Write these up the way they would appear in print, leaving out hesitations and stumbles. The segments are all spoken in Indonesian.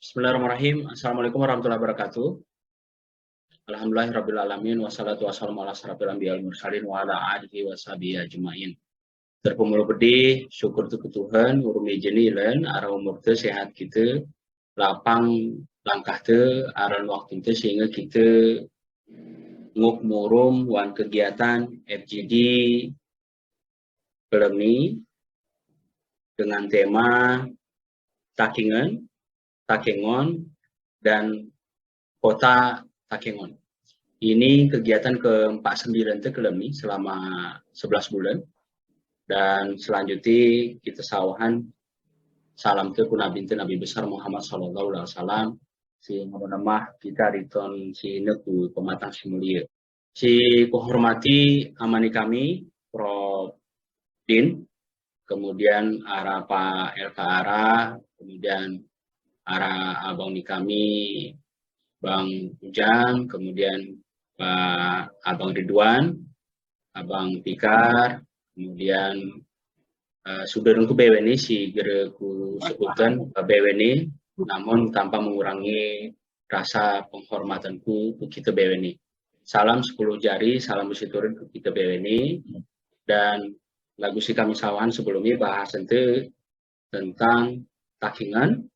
Bismillahirrahmanirrahim. Assalamualaikum warahmatullahi wabarakatuh. Alhamdulillahirrabbilalamin. Wassalatu wassalamu ala asrafil anbiya wal mursalin wa ala alihi wa sahbihi ajmain. Terpemulu pedih, syukur tu Tuhan, urumi jenilan, arah umur tu sehat kita, lapang langkah tu, aran waktu tu sehingga kita ngukmurum wan kegiatan FGD Pelemi dengan tema Takengon, dan Kota Takengon. Ini kegiatan ke-49 Kelemi selama 11 bulan. Dan selanjutnya kita sawahan salam ke Nabi besar Muhammad sallallahu alaihi wasallam si nama kita riton si neku pematang si mulia. Si kehormati amani kami Prof Din, kemudian arah Pak LKARA, kemudian arah abang ni kami Bang Ujang, kemudian Pak Abang Ridwan, Abang Pikar, kemudian saudaraku BWNI si gereku sebutkan BWNI, namun tanpa mengurangi rasa penghormatanku ke kita BWNI. Salam 10 jari, salam besi turun ke kita BWNI, dan lagu si kami sawan sebelumnya bahas tentang Takengon.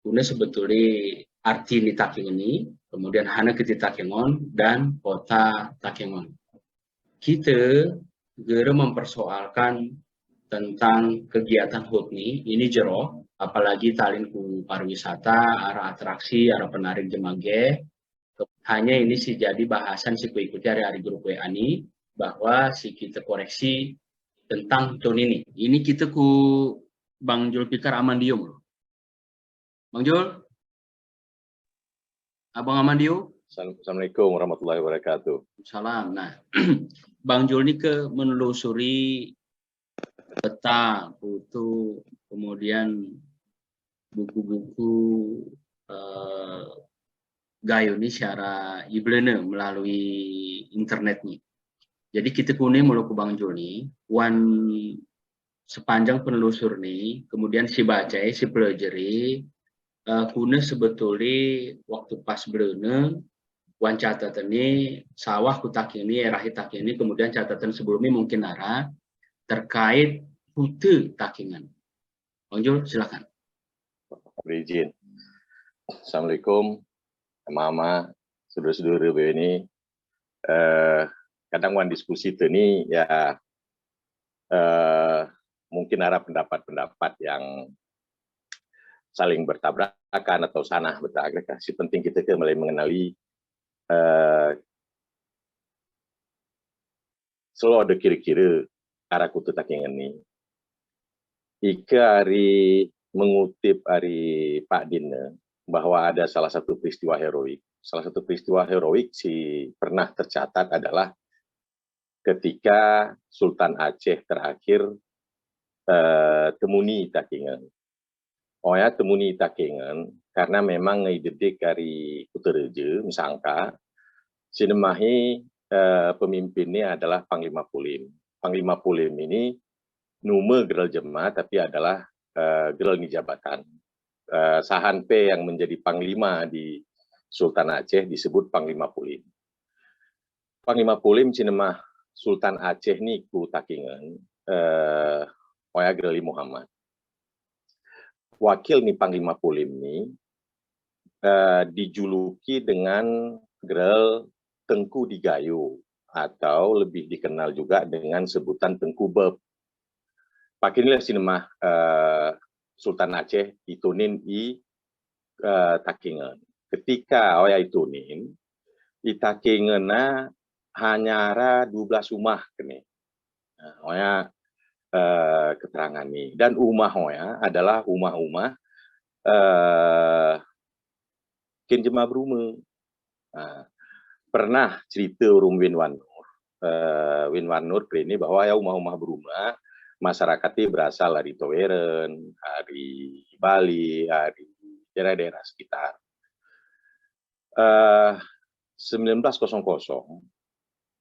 Guna sebetulnya arti ni Takengon ini, kemudian hana keti Takengon dan kota Takengon. Kita gera mempersoalkan tentang kegiatan HUT ini jero, apalagi talin ku pariwisata, arah atraksi, arah penarik jemage. Hanya ini sih jadi bahasan si ku ikuti hari-hari grup WA ini, bahwa si kita koreksi tentang tahun ini. Ini kita ku Bang Julfikar Amandium loh. Bang Jul, Abang Amandio. Assalamualaikum warahmatullahi wabarakatuh. Salam. Nah, Bang Jul ini menelusuri peta, foto, kemudian buku-buku gayo ini secara iblene melalui internet nih. Jadi kita kuning mulu ke Bang Jul nih, sepanjang penelusur nih, kemudian si baca, si pelajari, kuna sebetulnya waktu pas berenang, wan catatan ini sawah kutak ini, era hitak ini, kemudian catatan sebelumnya mungkin arah terkait Hute Takengon. Bang Jul, silakan. Berizin. Assalamualaikum, mama, saudara-saudara BWNI. Kadang wan diskusi itu nih ya mungkin arah pendapat-pendapat yang saling bertabrakan atau sanah bertabrakan. Si penting kita mulai mengenali selalu ada kira-kira arah Hute Takengon ini. Ika hari mengutip dari Pak Din bahwa ada salah satu peristiwa heroik. Salah satu peristiwa heroik si pernah tercatat adalah ketika Sultan Aceh terakhir temuni Takengon. Oh ya, temuni Takengon karena memang ngeidedik dari Kutereje, misangka, sinemahi pemimpinnya adalah Panglima Pulim. Panglima Pulim ini nume geral jemaah tapi adalah geral jabatan. Sahan P yang menjadi panglima di Sultan Aceh disebut Panglima Pulim. Panglima Pulim cinemah Sultan Aceh niku Takengon Oya Gerali Muhammad. Wakil nih Panglima Pulim ini dijuluki dengan geral Tengku Digayo atau lebih dikenal juga dengan sebutan Tengku Beb. Pakinilah sinema Sultan Aceh itunin i Takengon. Ketika Oya itunin di Takengon hanya ada 12 rumah kene. Oya keterangan nih, dan rumah Oya adalah rumah-rumah Kenjema Brume. Pernah cerita urung Winwan Nur ini bahwa ya rumah-rumah berumah masyarakatnya berasal dari Toweren, dari Bali, dari daerah-daerah sekitar. 1900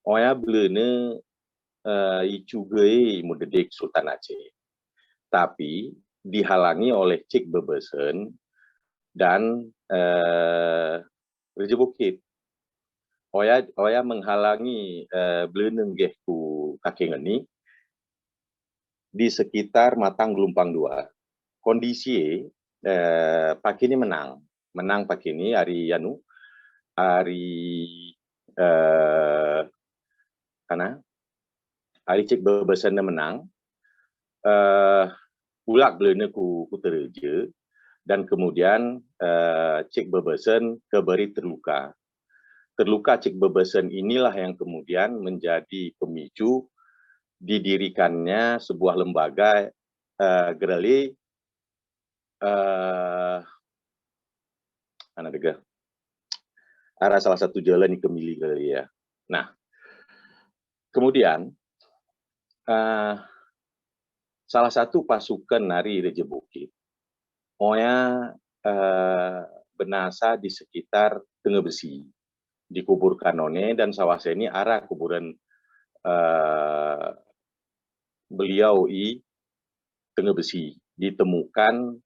Oya belene icugai mudedik Sultan Aceh. Tapi dihalangi oleh Cik Bebesen dan Raja Bukit. Oya menghalangi beleneng geh ku Takengon ni di sekitar Matang Gelumpang 2. Kondisi pagi ini menang pagi ini hari hari cek bebesan menang. Ulak belena ku Tereja dan kemudian cek bebesan keberi terluka cek bebesan inilah yang kemudian menjadi pemicu didirikannya sebuah lembaga gerali arah salah satu jalan yang kemili gerali ya. Nah, kemudian salah satu pasukan dari Raja Bukit Oya benasa di sekitar Tengah Besi, dikuburkan none dan sawaseni arah kuburan beliau Tengah Besi ditemukan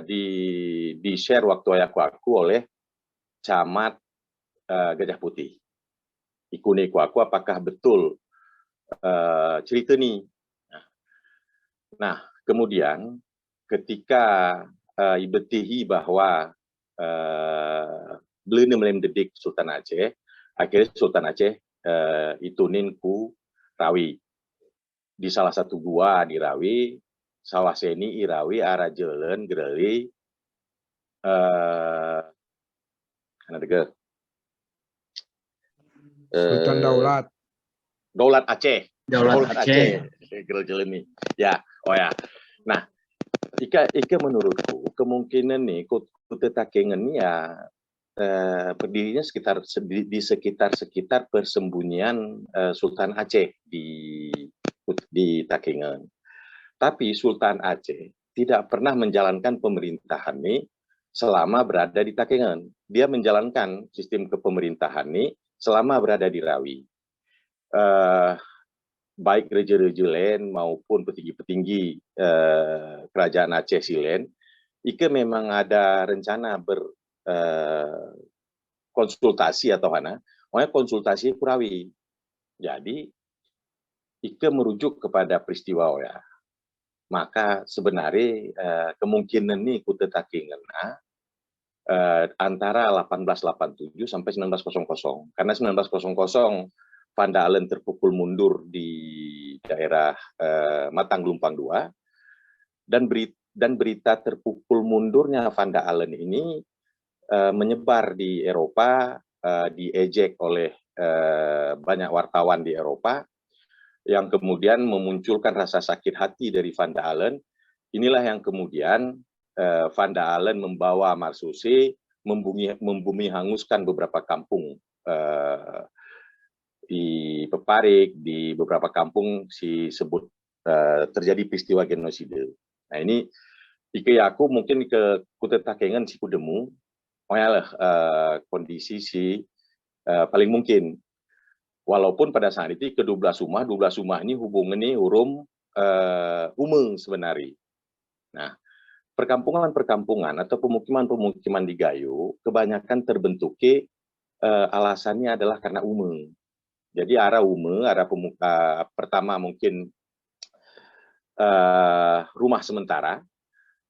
di share waktu aku oleh camat Gajah Putih. Ikune aku apakah betul cerita ni? Nah, kemudian ketika ibetihi bahwa belena melemdedik Sultan Aceh, akhirnya Sultan Aceh itunin ku Rawi. Di salah satu gua di Rawi, sawaseni Irawi arah jalan gerali Sultan Daulat Aceh. Daulat Aceh. Jalan ni. Ya, ya. Nah, Ika menurutku kemungkinan nih Kuta Takengon ini ya berdirinya di sekitar persembunyian Sultan Aceh di Takengon. Tapi Sultan Aceh tidak pernah menjalankan pemerintahan ini selama berada di Takengon. Dia menjalankan sistem kepemerintahan ini selama berada di Rawi. Baik raja-raja lain maupun petinggi-petinggi kerajaan Aceh silen, Ika memang ada rencana konsultasi atau konsultasi Kurawi. Jadi Ika merujuk kepada peristiwa ya. Maka sebenarnya kemungkinan nih Kuta Takengon antara 1887 sampai 1900. Karena 1900 Van Dalen terpukul mundur di daerah Matang Gelumpang 2 dan berita terpukul mundurnya Van Dalen ini menyebar di Eropa, diejek oleh banyak wartawan di Eropa yang kemudian memunculkan rasa sakit hati dari Van Dalen. Inilah yang kemudian Van Dalen membawa Marsuce membumi hanguskan beberapa kampung di Peparik, di beberapa kampung disebut terjadi peristiwa genosida. Nah ini aku mungkin ke Kuta Takengon si Kudemu, kondisi paling mungkin. Walaupun pada saat itu ke 12 rumah ini hubungannya umum sebenarnya. Nah, perkampungan atau pemukiman di Gayo kebanyakan terbentuknya alasannya adalah karena umum. Jadi arah pemuka pertama mungkin rumah sementara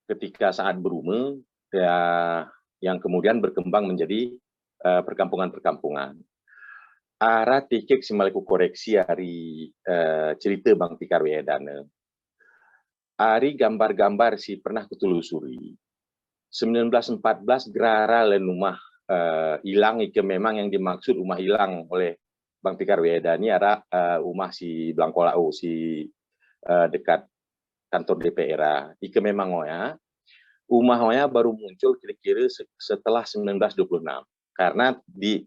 ketika saat berumur ya, yang kemudian berkembang menjadi perkampungan. Arah tikik simaliku koreksi hari cerita Bang Tikar Wedana. Hari gambar-gambar si pernah kutelusuri. 1914 gerara len rumah hilang itu memang yang dimaksud rumah hilang oleh Bang Tikar Wedani ada rumah si Blangkolao si dekat kantor DPR. Ike memang rumah baru muncul kira-kira setelah 1926 karena di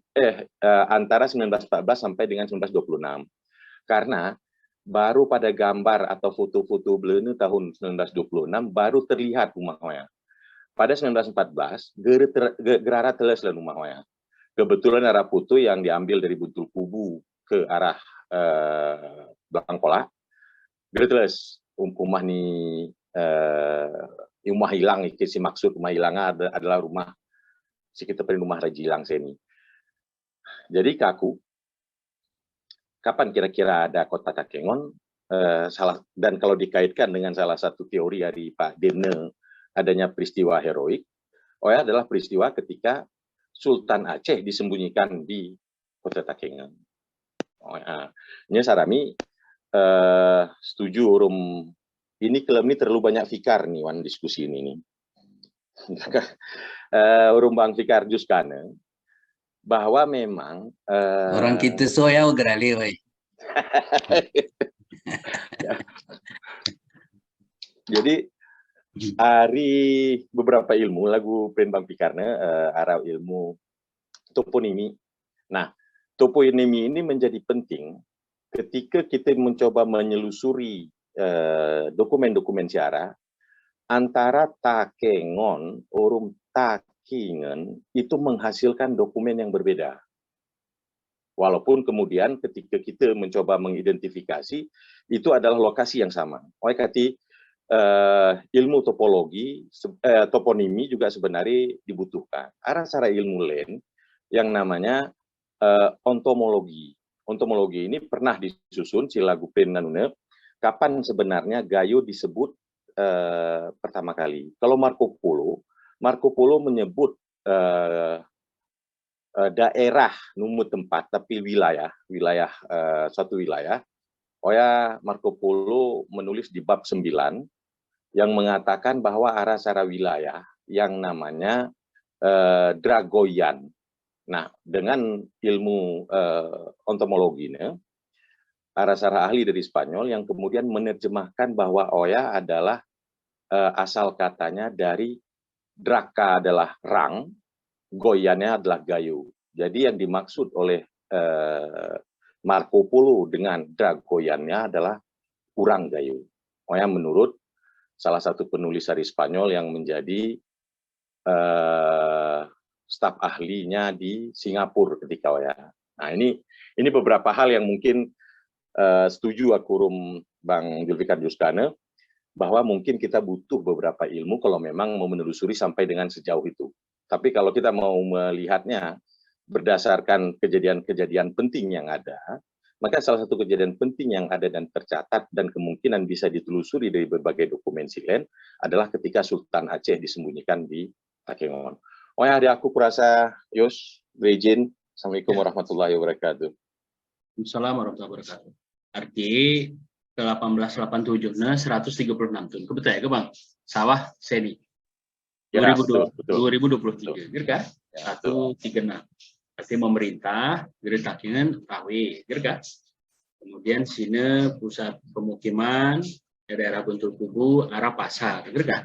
antara 1914 sampai dengan 1926 karena baru pada gambar atau foto-foto belenu tahun 1926 baru terlihat rumah pada 1914 gerara teles lah rumah kebetulan arah foto yang diambil dari Buntul Kubu ke arah belakang kola. Gerteles rumah ni Rumah hilang, si maksud rumah hilang adalah rumah si kita pen rumah Raji Hilang sini. Jadi kaku, kapan kira-kira ada kota Takengon? Dan kalau dikaitkan dengan salah satu teori dari Pak Dene adanya peristiwa heroik, adalah peristiwa ketika Sultan Aceh disembunyikan di kota Takengon. Ini sarami setuju Rum. Ini kelem ini terlalu banyak fikar nih wan diskusi ini nih. Rum Bang Fikar Juskane bahwa memang orang kita soya gerali woi. Jadi hari beberapa ilmu lagu Pen Bang Fikarne arah ilmu toponimi. Nah, toponimi ini menjadi penting ketika kita mencoba menyelusuri dokumen-dokumen sejarah antara Takengon, Urum Takingen itu menghasilkan dokumen yang berbeda. Walaupun kemudian ketika kita mencoba mengidentifikasi itu adalah lokasi yang sama. Oleh kati ilmu topologi, toponimi juga sebenarnya dibutuhkan. Arah-arah ilmu lain yang namanya ontomologi. Ontomologi ini pernah disusun si lagu Penanune. Kapan sebenarnya Gayo disebut pertama kali? Kalau Marco Polo menyebut daerah numut tempat, tapi wilayah suatu wilayah. Marco Polo menulis di bab 9 yang mengatakan bahwa arah-arah wilayah yang namanya Dragoyan. Nah, dengan ilmu ontomologinya, arah-arah ahli dari Spanyol yang kemudian menerjemahkan bahwa Oya adalah asal katanya dari Draka adalah rang, Goyannya adalah gayo. Jadi yang dimaksud oleh Marco Polo dengan Dragoyannya adalah urang gayo. Oya menurut salah satu penulis dari Spanyol yang menjadi staf ahlinya di Singapura ketika Oya. Nah ini beberapa hal yang mungkin setuju aku Rum Bang Julfikar Juskane bahwa mungkin kita butuh beberapa ilmu kalau memang mau menelusuri sampai dengan sejauh itu. Tapi kalau kita mau melihatnya berdasarkan kejadian-kejadian penting yang ada, maka salah satu kejadian penting yang ada dan tercatat dan kemungkinan bisa ditelusuri dari berbagai dokumen silen adalah ketika Sultan Aceh disembunyikan di Takengon. Hari aku kurasa Yos, Rejin, Assalamualaikum warahmatullahi wabarakatuh. Assalamualaikum warahmatullahi wabarakatuh. Arti ke 1887 nah 136 tahun. Kebetul ya Bang? Sawah seni. Ya, 2023. Gitu kan? Ya, 136. Arti memerintah, Giri Takengon, Rawi, gitu kan? Kemudian sini pusat pemukiman, daerah Guntur Kubu, arah pasar, gitu kan?